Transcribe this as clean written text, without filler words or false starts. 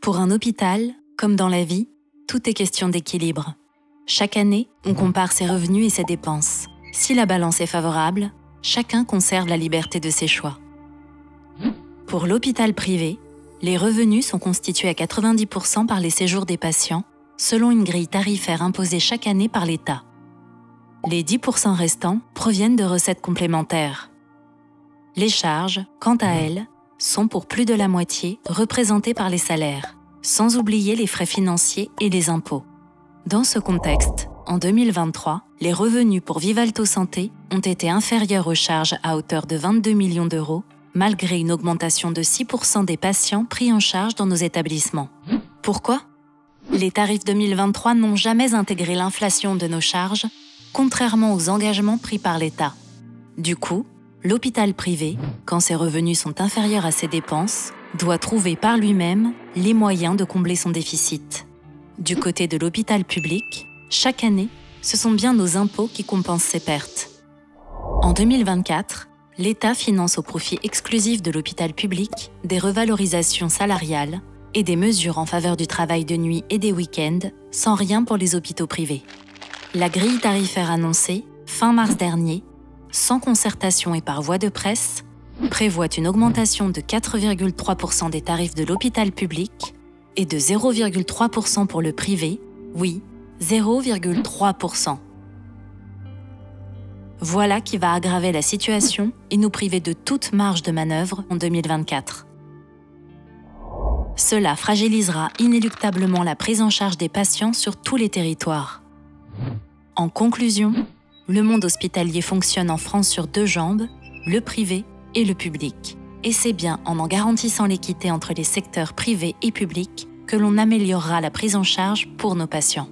Pour un hôpital, comme dans la vie, tout est question d'équilibre. Chaque année, on compare ses revenus et ses dépenses. Si la balance est favorable, chacun conserve la liberté de ses choix. Pour l'hôpital privé, les revenus sont constitués à 90% par les séjours des patients, selon une grille tarifaire imposée chaque année par l'État. Les 10% restants proviennent de recettes complémentaires. Les charges, quant à elles, sont pour plus de la moitié représentées par les salaires, sans oublier les frais financiers et les impôts. Dans ce contexte, en 2023, les revenus pour Vivalto Santé ont été inférieurs aux charges à hauteur de 22 millions d'euros, malgré une augmentation de 6% des patients pris en charge dans nos établissements. Pourquoi ? Les tarifs 2023 n'ont jamais intégré l'inflation de nos charges, contrairement aux engagements pris par l'État. Du coup, l'hôpital privé, quand ses revenus sont inférieurs à ses dépenses, doit trouver par lui-même les moyens de combler son déficit. Du côté de l'hôpital public, chaque année, ce sont bien nos impôts qui compensent ces pertes. En 2024, l'État finance au profit exclusif de l'hôpital public des revalorisations salariales et des mesures en faveur du travail de nuit et des week-ends, sans rien pour les hôpitaux privés. La grille tarifaire annoncée, fin mars dernier, sans concertation et par voie de presse, prévoit une augmentation de 4,3% des tarifs de l'hôpital public et de 0,3% pour le privé, oui, 0,3%. Voilà qui va aggraver la situation et nous priver de toute marge de manœuvre en 2024. Cela fragilisera inéluctablement la prise en charge des patients sur tous les territoires. En conclusion, le monde hospitalier fonctionne en France sur deux jambes, le privé et le public. Et c'est bien en garantissant l'équité entre les secteurs privés et publics que l'on améliorera la prise en charge pour nos patients.